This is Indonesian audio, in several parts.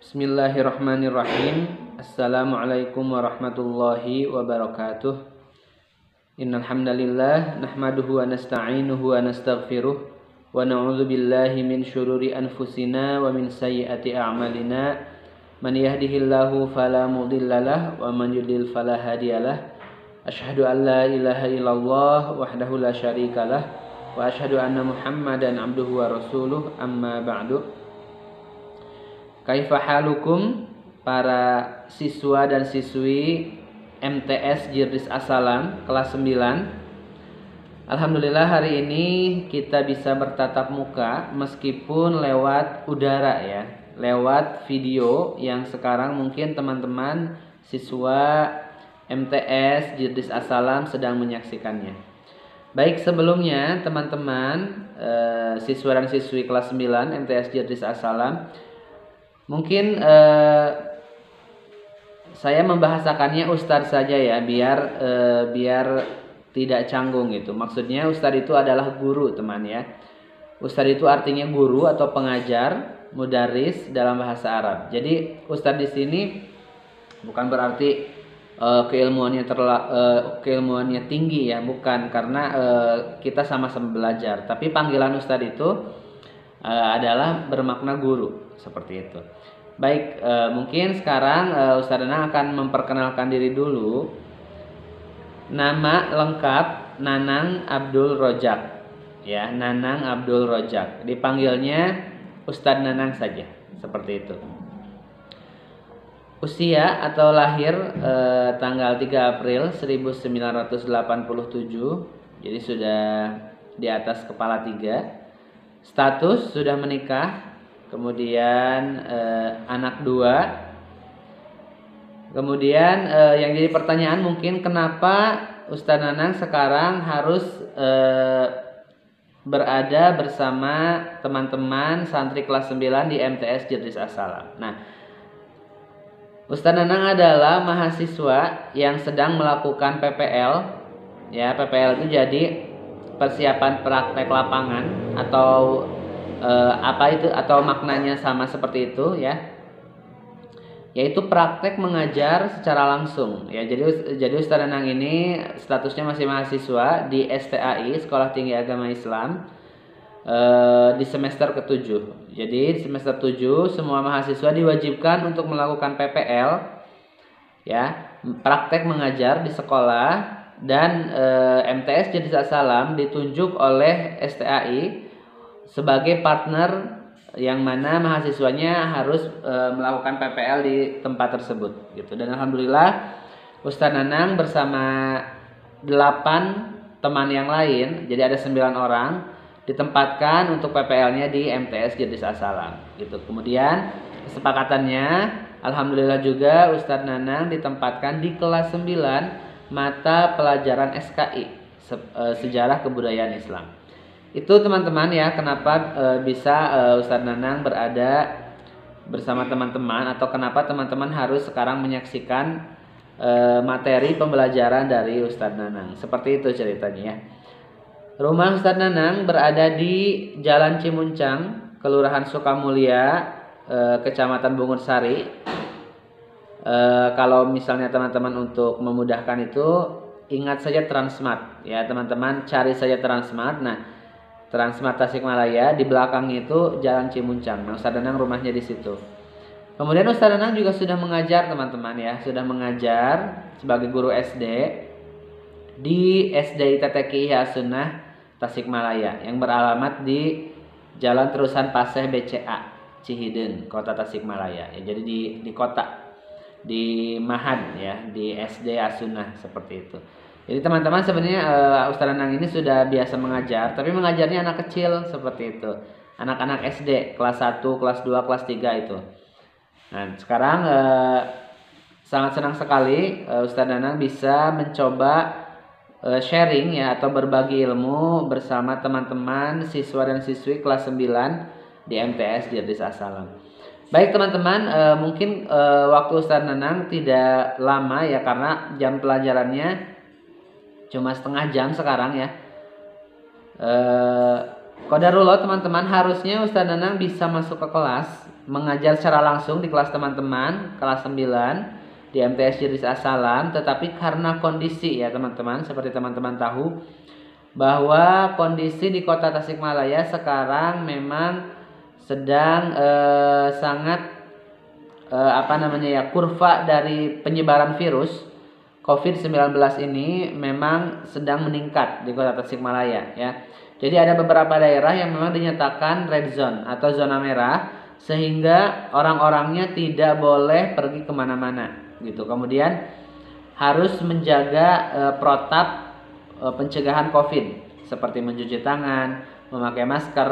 Bismillahirrahmanirrahim. Assalamualaikum warahmatullahi wabarakatuh. Innal hamdalillah nahmaduhu wa nasta'inuhu wa nastaghfiruh wa na'udzu billahi min syururi anfusina wa min sayyiati a'malina. Man yahdihillahu fala mudhillalah wa man yudlil fala hadiyalah. Asyhadu an la ilaha illallah wahdahu la syarikalah wa asyhadu anna Muhammadan abduhu wa rasuluh. Amma ba'du. Kaifa halukum para siswa dan siswi MTS Jirdis As-Salam kelas 9. Alhamdulillah hari ini kita bisa bertatap muka meskipun lewat udara ya, lewat video yang sekarang mungkin teman-teman siswa MTS Jirdis As-Salam sedang menyaksikannya. Baik, sebelumnya teman-teman siswa dan siswi kelas 9 MTS Jirdis As-Salam, mungkin saya membahasakannya Ustadz saja ya, biar tidak canggung gitu. Maksudnya Ustadz itu adalah guru teman ya. Ustadz itu artinya guru atau pengajar, mudaris dalam bahasa Arab. Jadi Ustadz di sini bukan berarti keilmuannya tinggi ya, bukan, karena kita sama-sama belajar. Tapi panggilan Ustadz itu adalah bermakna guru, seperti itu. Baik, mungkin sekarang Ustaz Nanang akan memperkenalkan diri dulu. Nama lengkap Nanang Abdul Rojak, ya, Nanang Abdul Rojak. Dipanggilnya Ustaz Nanang saja, seperti itu. Usia atau lahir tanggal 3 April 1987, jadi sudah di atas kepala 3. Status sudah menikah, kemudian anak 2. Kemudian yang jadi pertanyaan mungkin kenapa Ustaz Nanang sekarang harus berada bersama teman-teman santri kelas 9 di MTS Jirdis As-Salam. Nah, Ustaz Nanang adalah mahasiswa yang sedang melakukan PPL. Ya, PPL itu jadi persiapan praktek lapangan atau apa itu, atau maknanya sama seperti itu ya, yaitu praktek mengajar secara langsung ya. Jadi Ustaz Nanang ini statusnya masih mahasiswa di STAI, Sekolah Tinggi Agama Islam, di semester ke-7. Jadi di semester 7 semua mahasiswa diwajibkan untuk melakukan PPL ya, praktek mengajar di sekolah. Dan MTS Jirdis As-Salam ditunjuk oleh STAI sebagai partner yang mana mahasiswanya harus melakukan PPL di tempat tersebut gitu. Dan alhamdulillah Ustaz Nanang bersama 8 teman yang lain, jadi ada 9 orang ditempatkan untuk PPL-nya di MTS Jirdis As-Salam gitu. Kemudian kesepakatannya alhamdulillah juga Ustaz Nanang ditempatkan di kelas 9 mata pelajaran SKI, Sejarah Kebudayaan Islam. Itu teman-teman ya, kenapa bisa Ustaz Nanang berada bersama teman-teman, atau kenapa teman-teman harus sekarang menyaksikan materi pembelajaran dari Ustaz Nanang. Seperti itu ceritanya ya. Rumah Ustaz Nanang berada di Jalan Cimuncang, Kelurahan Sukamulya, Kecamatan Bungursari. Kalau misalnya teman-teman untuk memudahkan itu, ingat saja Transmart ya teman-teman, cari saja Transmart. Nah, Transmart Tasikmalaya, di belakang itu Jalan Cimuncang. Nah, Ustaz Nanang rumahnya di situ. Kemudian Ustaz Nanang juga sudah mengajar teman-teman ya, sudah mengajar sebagai guru SD di SD ITTQ Sunnah Tasikmalaya yang beralamat di Jalan Terusan Paseh BCA Cihideng, Kota Tasikmalaya ya. Jadi di kota, di Mahad ya, di SD As-Sunnah, seperti itu. Jadi teman-teman sebenarnya Ustaz Nanang ini sudah biasa mengajar, tapi mengajarnya anak kecil seperti itu. Anak-anak SD kelas 1, kelas 2, kelas 3 itu. Nah, sekarang sangat senang sekali Ustaz Nanang bisa mencoba sharing ya, atau berbagi ilmu bersama teman-teman siswa dan siswi kelas 9 di MTS Jirdis As-Salam. Baik teman-teman, mungkin waktu Ustaz Nanang tidak lama ya, karena jam pelajarannya cuma setengah jam sekarang ya. Qadarullah teman-teman, harusnya Ustaz Nanang bisa masuk ke kelas, mengajar secara langsung di kelas teman-teman, kelas 9 di MTS Jedris As-Salam. Tetapi karena kondisi ya teman-teman, seperti teman-teman tahu bahwa kondisi di kota Tasikmalaya sekarang memang sedang sangat kurva dari penyebaran virus COVID-19 ini memang sedang meningkat di kota Tasikmalaya ya. Jadi ada beberapa daerah yang memang dinyatakan red zone atau zona merah, sehingga orang-orangnya tidak boleh pergi kemana-mana gitu. Kemudian harus menjaga protap pencegahan COVID seperti mencuci tangan, memakai masker,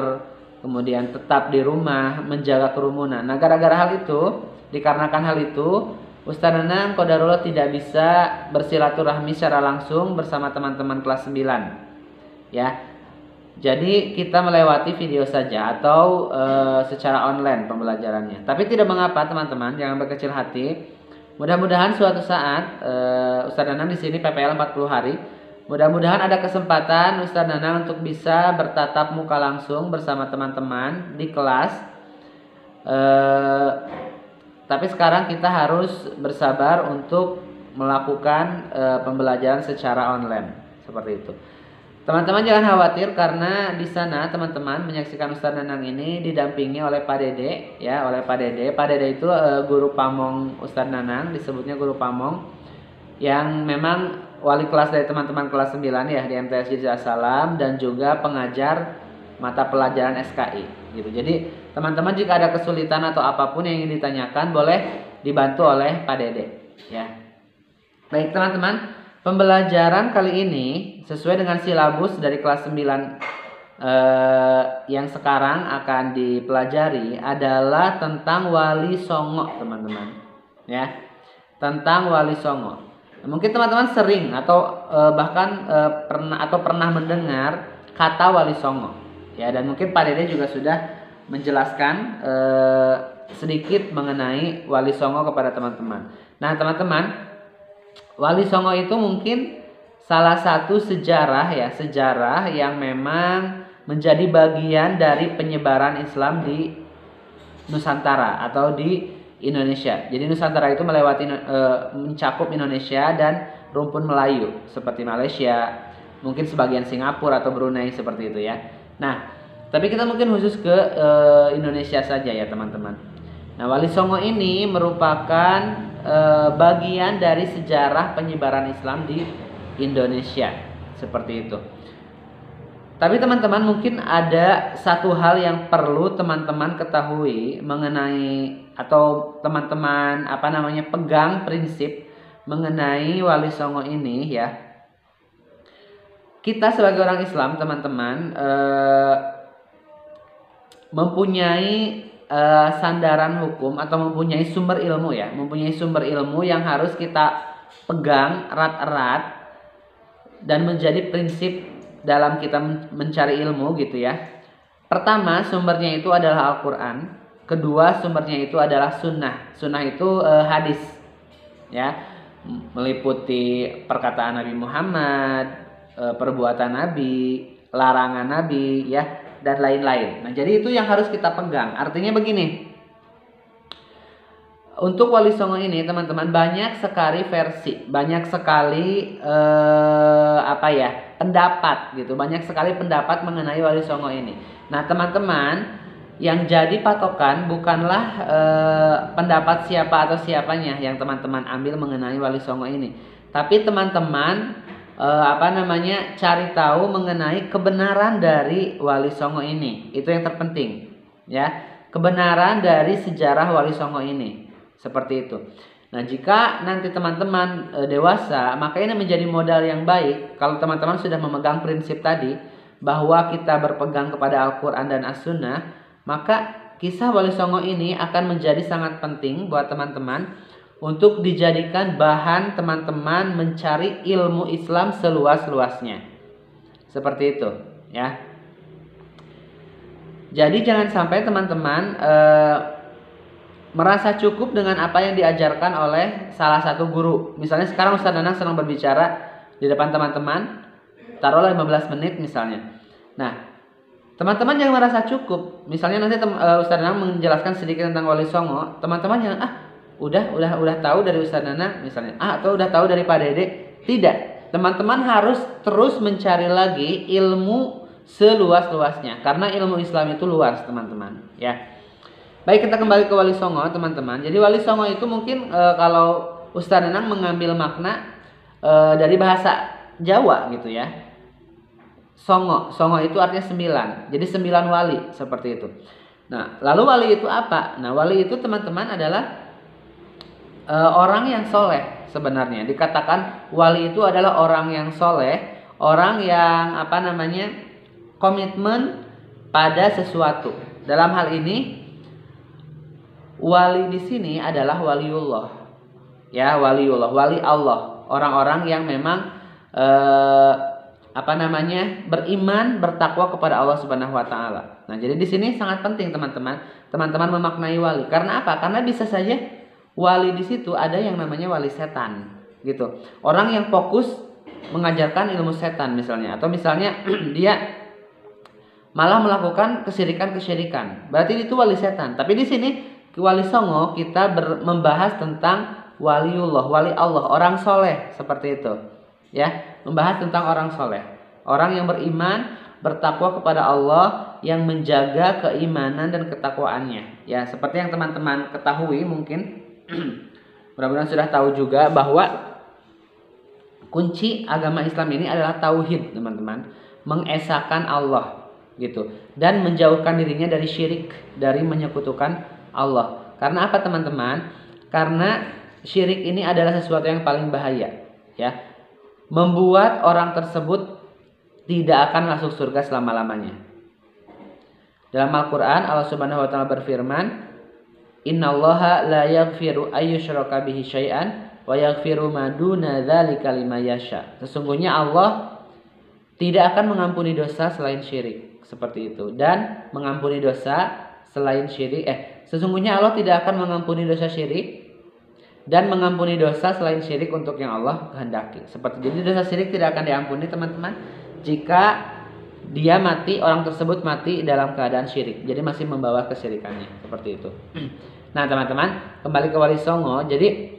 kemudian tetap di rumah, menjaga kerumunan. Nah, gara-gara hal itu, dikarenakan hal itu, Ustaz Nanang qadarullah tidak bisa bersilaturahmi secara langsung bersama teman-teman kelas 9. Ya. Jadi kita melewati video saja atau secara online pembelajarannya. Tapi tidak mengapa teman-teman, jangan berkecil hati. Mudah-mudahan suatu saat Ustaz Nanang di sini PPL 40 hari. Mudah-mudahan ada kesempatan Ustaz Nanang untuk bisa bertatap muka langsung bersama teman-teman di kelas. Tapi sekarang kita harus bersabar untuk melakukan pembelajaran secara online seperti itu. Teman-teman jangan khawatir, karena di sana teman-teman menyaksikan Ustaz Nanang ini didampingi oleh Pak Dede ya, oleh Pak Dede. Pak Dede itu guru pamong Ustaz Nanang, disebutnya guru pamong, yang memang wali kelas dari teman-teman kelas 9 ya di MTS Jedris As-Salam, dan juga pengajar mata pelajaran SKI gitu. Jadi teman-teman jika ada kesulitan atau apapun yang ingin ditanyakan, boleh dibantu oleh Pak Dede ya. Baik teman-teman, pembelajaran kali ini sesuai dengan silabus dari kelas 9 yang sekarang akan dipelajari adalah tentang Wali Songo teman-teman ya, tentang Wali Songo. Mungkin teman-teman sering atau bahkan pernah mendengar kata Wali Songo ya, dan mungkin Pak Dede juga sudah menjelaskan sedikit mengenai Wali Songo kepada teman-teman. Nah teman-teman, Wali Songo itu mungkin salah satu sejarah yang memang menjadi bagian dari penyebaran Islam di Nusantara atau di Indonesia. Jadi Nusantara itu mencakup Indonesia dan rumpun Melayu seperti Malaysia, mungkin sebagian Singapura atau Brunei seperti itu ya. Nah, tapi kita mungkin khusus ke Indonesia saja ya teman-teman. Nah, Wali Songo ini merupakan bagian dari sejarah penyebaran Islam di Indonesia seperti itu. Tapi teman-teman mungkin ada satu hal yang perlu teman-teman ketahui mengenai, atau teman-teman pegang prinsip mengenai Wali Songo ini ya. Kita sebagai orang Islam teman-teman mempunyai sandaran hukum atau mempunyai sumber ilmu yang harus kita pegang erat-erat dan menjadi prinsip dalam kita mencari ilmu gitu ya. Pertama, sumbernya itu adalah Al-Quran. Kedua, sumbernya itu adalah sunnah. Sunnah itu hadis ya, meliputi perkataan Nabi Muhammad, perbuatan Nabi, larangan Nabi ya, dan lain-lain. Nah, jadi itu yang harus kita pegang. Artinya begini, untuk Wali Songo ini teman-teman banyak sekali versi, banyak sekali pendapat gitu, banyak sekali pendapat mengenai Wali Songo ini. Nah teman-teman, yang jadi patokan bukanlah pendapat siapa atau siapanya yang teman-teman ambil mengenai Wali Songo ini, tapi teman-teman cari tahu mengenai kebenaran dari Wali Songo ini. Itu yang terpenting ya, kebenaran dari sejarah Wali Songo ini. Seperti itu. Nah, jika nanti teman-teman dewasa, maka ini menjadi modal yang baik kalau teman-teman sudah memegang prinsip tadi bahwa kita berpegang kepada Al-Quran dan As-Sunnah, maka kisah Wali Songo ini akan menjadi sangat penting buat teman-teman untuk dijadikan bahan teman-teman mencari ilmu Islam seluas-luasnya. Seperti itu, ya. Jadi jangan sampai teman-teman merasa cukup dengan apa yang diajarkan oleh salah satu guru. Misalnya sekarang Ustaz Nanang sedang berbicara di depan teman-teman, taruhlah 15 menit misalnya. Nah, Teman-teman yang merasa cukup, misalnya nanti Ustaz Nanang menjelaskan sedikit tentang Wali Songo, teman-teman yang udah tahu dari Ustaz Nanang misalnya, atau udah tahu dari Pak Dede, tidak. Teman-teman harus terus mencari lagi ilmu seluas-luasnya, karena ilmu Islam itu luas, teman-teman, ya. Baik, kita kembali ke Wali Songo, teman-teman. Jadi Wali Songo itu mungkin kalau Ustaz Nanang mengambil makna dari bahasa Jawa gitu ya. Songo itu artinya 9. Jadi 9 wali seperti itu. Nah, lalu wali itu apa? Nah, wali itu teman-teman adalah orang yang soleh sebenarnya. Dikatakan wali itu adalah orang yang soleh, orang yang komitmen pada sesuatu. Dalam hal ini wali di sini adalah waliullah. Ya, waliullah, wali Allah. Orang-orang yang memang beriman, bertakwa kepada Allah Subhanahu wa taala. Nah, jadi di sini sangat penting teman-teman memaknai wali. Karena apa? Karena bisa saja wali di situ ada yang namanya wali setan, gitu. Orang yang fokus mengajarkan ilmu setan misalnya, atau misalnya dia malah melakukan kesyirikan. Berarti itu wali setan. Tapi di sini Wali Songo kita membahas tentang waliullah, wali Allah, orang soleh seperti itu. Ya, membahas tentang orang soleh, orang yang beriman, bertakwa kepada Allah, yang menjaga keimanan dan ketakwaannya. Ya, seperti yang teman-teman ketahui mungkin, mudah-mudahan sudah tahu juga bahwa kunci agama Islam ini adalah tauhid, teman-teman, mengesahkan Allah, gitu, dan menjauhkan dirinya dari syirik, dari menyekutukan Allah. Karena apa, teman-teman? Karena syirik ini adalah sesuatu yang paling bahaya, ya. Membuat orang tersebut tidak akan masuk surga selama-lamanya. Dalam Al-Quran Allah Subhanahu wa taala berfirman, "Innallaha la yaghfiru ayyushraka bihi syai'an wa yaghfiru ma duna dzalika liman yasha." Sesungguhnya Allah tidak akan mengampuni dosa selain syirik, seperti itu. Dan mengampuni dosa selain syirik, sesungguhnya Allah tidak akan mengampuni dosa syirik dan mengampuni dosa selain syirik untuk yang Allah kehendaki. Jadi dosa syirik tidak akan diampuni, teman-teman, jika dia mati, orang tersebut mati dalam keadaan syirik. Jadi masih membawa kesyirikannya, seperti itu. Nah, teman-teman, kembali ke Wali Songo. Jadi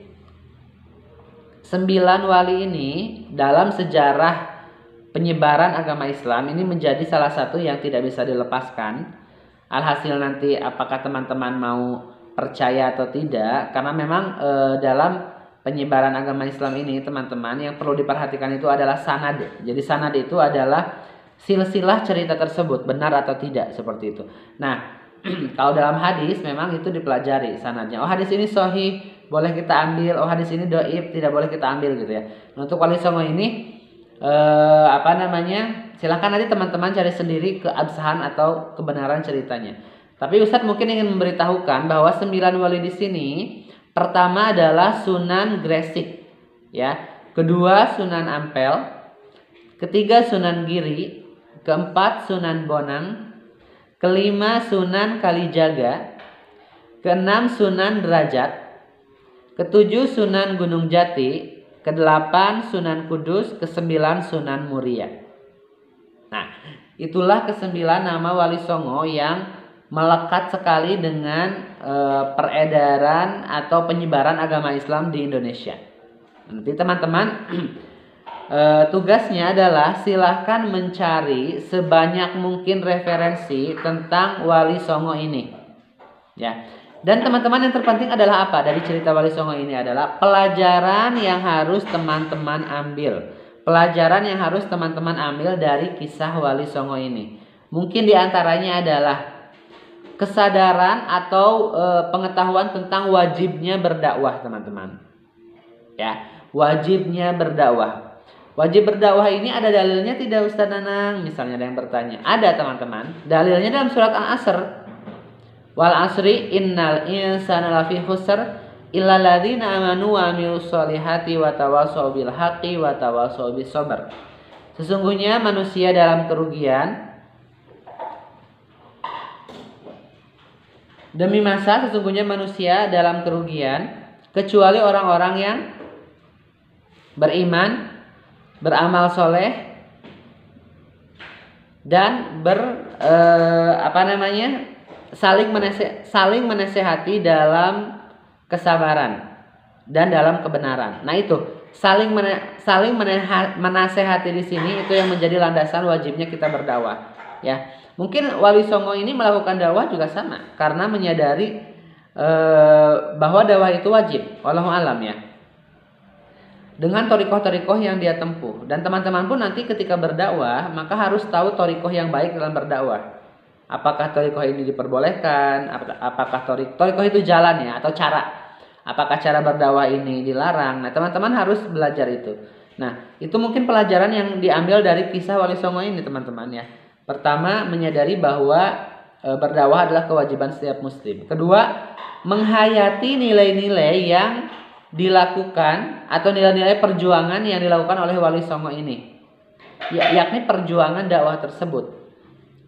9 wali ini dalam sejarah penyebaran agama Islam ini menjadi salah satu yang tidak bisa dilepaskan. Alhasil nanti apakah teman-teman mau percaya atau tidak, karena memang dalam penyebaran agama Islam ini, teman-teman, yang perlu diperhatikan itu adalah sanad. Jadi sanad itu adalah silsilah cerita tersebut benar atau tidak, seperti itu. Nah, kalau dalam hadis memang itu dipelajari sanadnya. Oh, hadis ini sahih, boleh kita ambil. Oh, hadis ini dhaif, tidak boleh kita ambil, gitu ya. Nah, untuk Wali Songo ini silakan nanti teman-teman cari sendiri keabsahan atau kebenaran ceritanya. Tapi Ustadz mungkin ingin memberitahukan bahwa 9 wali di sini, pertama adalah Sunan Gresik, ya. Kedua Sunan Ampel, ketiga Sunan Giri, keempat Sunan Bonang, kelima Sunan Kalijaga, keenam Sunan Derajat, ketujuh Sunan Gunung Jati, kedelapan Sunan Kudus, kesembilan Sunan Muria. Nah, itulah ke-9 nama Wali Songo yang melekat sekali dengan peredaran atau penyebaran agama Islam di Indonesia. Nanti teman-teman tugasnya adalah silahkan mencari sebanyak mungkin referensi tentang Wali Songo ini, ya. Dan teman-teman, yang terpenting adalah apa dari cerita Wali Songo ini adalah pelajaran yang harus teman-teman ambil. Pelajaran yang harus teman-teman ambil dari kisah Wali Songo ini. Mungkin diantaranya adalah kesadaran atau pengetahuan tentang wajibnya berdakwah, teman-teman. Ya, wajibnya berdakwah. Wajib berdakwah ini ada dalilnya tidak, Ustaz Nanang? Misalnya ada yang bertanya. Ada, teman-teman. Dalilnya dalam surat Al-Asr. Wal asri innal insana lafi khusr illa ladzina amanu wa amilus solihati wa tawassaw bil haqqi wa tawassaw bis sabr. Sesungguhnya manusia dalam kerugian. Demi masa sesungguhnya manusia dalam kerugian kecuali orang-orang yang beriman, beramal soleh, dan saling menasehati dalam kesabaran dan dalam kebenaran. Nah itu menasehati di sini itu yang menjadi landasan wajibnya kita berdakwah. Ya, mungkin Wali Songo ini melakukan dakwah juga sama karena menyadari bahwa dakwah itu wajib. Wallahu alam ya. Dengan torikoh-torikoh yang dia tempuh, dan teman-teman pun nanti ketika berdakwah maka harus tahu torikoh yang baik dalam berdakwah. Apakah torikoh ini diperbolehkan? Apakah torikoh itu jalan ya atau cara? Apakah cara berdakwah ini dilarang? Nah, teman-teman harus belajar itu. Nah, itu mungkin pelajaran yang diambil dari kisah Wali Songo ini, teman-teman ya. Pertama, menyadari bahwa berdakwah adalah kewajiban setiap muslim. Kedua, menghayati nilai-nilai yang dilakukan atau nilai-nilai perjuangan yang dilakukan oleh Wali Songo ini. Yakni perjuangan dakwah tersebut.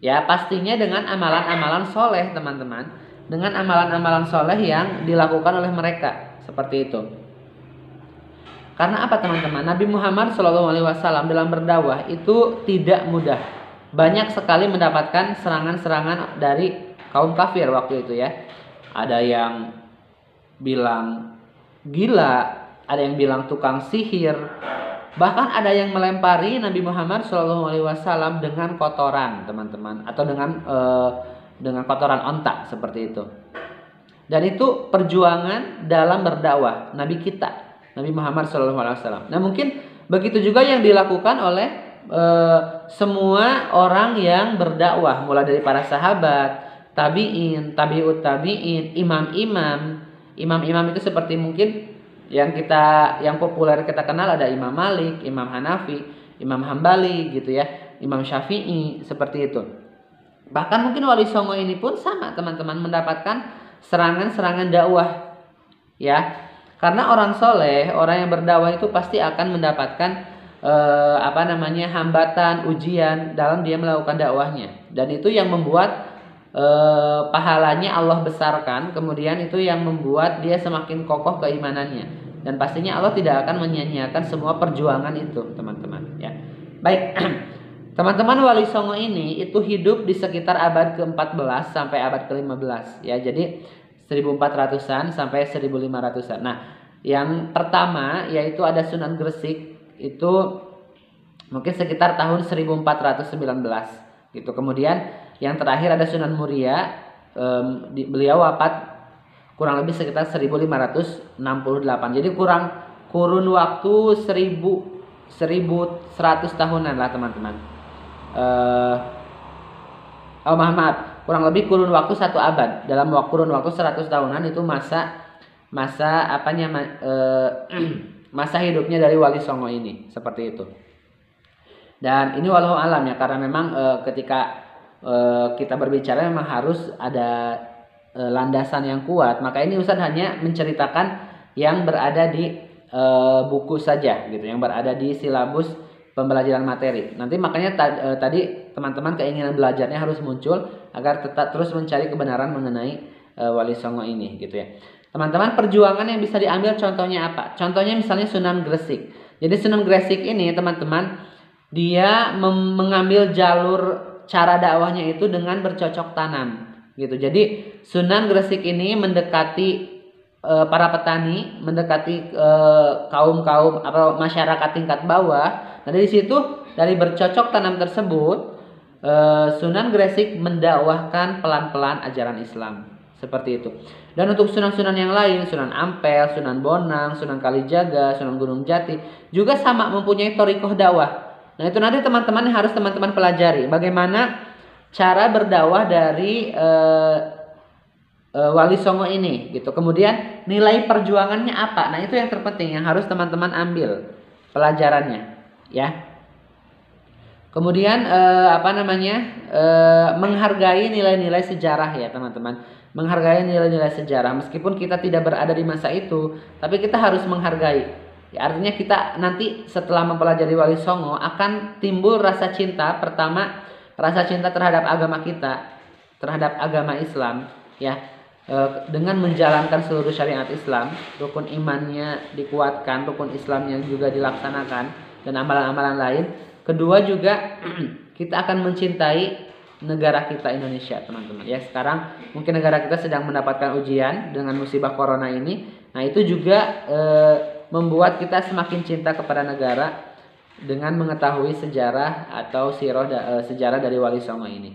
Ya, pastinya dengan amalan-amalan soleh, teman-teman. Dengan amalan-amalan soleh yang dilakukan oleh mereka seperti itu. Karena apa, teman-teman? Nabi Muhammad SAW dalam berdakwah itu tidak mudah. Banyak sekali mendapatkan serangan-serangan dari kaum kafir waktu itu ya. Ada yang bilang gila, ada yang bilang tukang sihir, bahkan ada yang melempari Nabi Muhammad SAW dengan kotoran, teman-teman, atau dengan kotoran ontak seperti itu. Dan itu perjuangan dalam berdakwah Nabi kita, Nabi Muhammad SAW. Nah, mungkin begitu juga yang dilakukan oleh semua orang yang berdakwah, mulai dari para sahabat, tabi'in, tabi'ut tabi'in, imam-imam itu seperti mungkin yang populer kita kenal ada Imam Malik, Imam Hanafi, Imam Hambali gitu ya, Imam Syafi'i seperti itu. Bahkan mungkin Wali Songo ini pun sama, teman-teman, mendapatkan serangan-serangan dakwah ya. Karena orang soleh, orang yang berdakwah itu pasti akan mendapatkan hambatan, ujian dalam dia melakukan dakwahnya. Dan itu yang membuat pahalanya Allah besarkan, kemudian itu yang membuat dia semakin kokoh keimanannya. Dan pastinya Allah tidak akan menyia-nyiakan semua perjuangan itu, teman-teman ya. Baik. Teman-teman, Wali Songo ini itu hidup di sekitar abad ke-14 sampai abad ke-15 ya. Jadi 1400-an sampai 1500-an. Nah, yang pertama yaitu ada Sunan Gresik, itu mungkin sekitar tahun 1419 gitu. Kemudian yang terakhir ada Sunan Muria, beliau wafat kurang lebih sekitar 1568. Jadi kurun waktu 1100 tahunan lah, teman-teman. Kurang lebih kurun waktu 1 abad. Dalam kurun waktu 100 tahunan itu masa hidupnya dari Wali Songo ini, seperti itu. Dan ini wallahu alam ya, karena memang ketika kita berbicara memang harus ada landasan yang kuat. Maka ini Ustaz hanya menceritakan yang berada di buku saja gitu, yang berada di silabus pembelajaran materi. Nanti makanya tadi teman-teman keinginan belajarnya harus muncul agar tetap terus mencari kebenaran mengenai Wali Songo ini gitu ya. Teman-teman, perjuangan yang bisa diambil contohnya apa? Contohnya misalnya Sunan Gresik. Jadi Sunan Gresik ini, teman-teman, dia mengambil jalur cara dakwahnya itu dengan bercocok tanam gitu. Jadi Sunan Gresik ini mendekati para petani, mendekati kaum-kaum atau masyarakat tingkat bawah. Nah, dari situ, dari bercocok tanam tersebut, Sunan Gresik mendakwahkan pelan-pelan ajaran Islam seperti itu. Dan untuk sunan-sunan yang lain, Sunan Ampel, Sunan Bonang, Sunan Kalijaga, Sunan Gunung Jati juga sama mempunyai thariqah dakwah. Nah, itu nanti teman-teman harus teman-teman pelajari bagaimana cara berdakwah dari Wali Songo ini gitu. Kemudian nilai perjuangannya apa? Nah, itu yang terpenting yang harus teman-teman ambil pelajarannya ya. Kemudian menghargai nilai-nilai sejarah ya, teman-teman. Menghargai nilai-nilai sejarah meskipun kita tidak berada di masa itu, tapi kita harus menghargai. Ya, artinya kita nanti setelah mempelajari Wali Songo akan timbul rasa cinta. Pertama, rasa cinta terhadap agama kita, terhadap agama Islam ya. Dengan menjalankan seluruh syariat Islam, rukun imannya dikuatkan, rukun Islamnya juga dilaksanakan, dan amalan-amalan lain. Kedua juga kita akan mencintai negara kita Indonesia, teman-teman. Ya, sekarang mungkin negara kita sedang mendapatkan ujian dengan musibah corona ini. Nah, itu juga membuat kita semakin cinta kepada negara dengan mengetahui sejarah atau sejarah dari Wali Songo ini.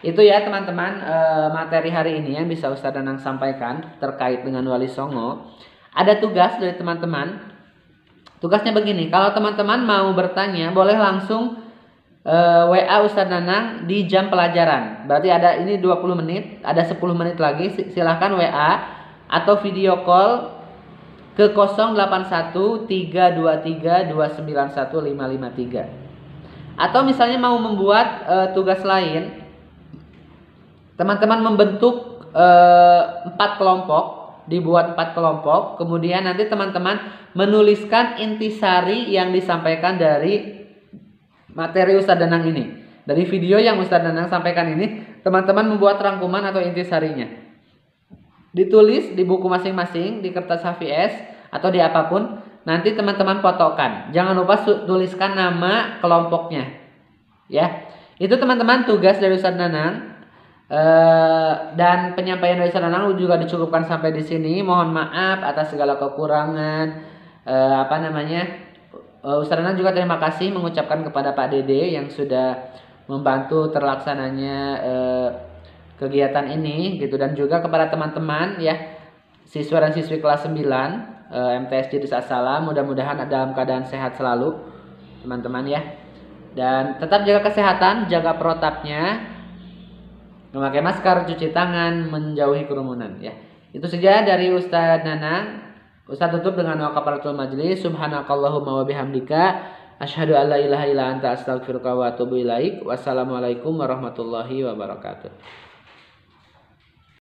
Itu ya, teman-teman, materi hari ini yang bisa Ustadz Danang sampaikan terkait dengan Wali Songo. Ada tugas dari teman-teman. Tugasnya begini, kalau teman-teman mau bertanya boleh langsung WA Ustadz Nanang di jam pelajaran. Berarti ada ini 20 menit, ada 10 menit lagi. Silahkan WA atau video call ke 081323291553. Atau misalnya mau membuat tugas lain, teman-teman membentuk 4 kelompok, dibuat 4 kelompok, kemudian nanti teman-teman menuliskan intisari yang disampaikan dari materi Ustadz Danang ini. Dari video yang Ustadz Danang sampaikan ini, teman-teman membuat rangkuman atau intisarinya. Ditulis di buku masing-masing, di kertas HVS atau di apapun. Nanti teman-teman fotokan. Jangan lupa tuliskan nama kelompoknya. Ya, itu teman-teman tugas dari Ustadz Danang. Dan penyampaian dari Ustadz Danang juga dicukupkan sampai di sini. Mohon maaf atas segala kekurangan. Ustadz Danang juga terima kasih mengucapkan kepada Pak Dede yang sudah membantu terlaksananya kegiatan ini gitu, dan juga kepada teman-teman ya, siswa dan siswi kelas 9 MTS Jedris As-Salam, mudah-mudahan dalam keadaan sehat selalu teman-teman ya. Dan tetap jaga kesehatan, jaga protapnya, memakai masker, cuci tangan, menjauhi kerumunan ya. Itu saja dari Ustadz Danang. Ustaz tutup dengan doa kafaratul majlis. Subhanakallahumma wa bihamdika asyhadu an la ilaha illa anta astaghfiruka wa atubu ilaik. Wassalamualaikum warahmatullahi wabarakatuh.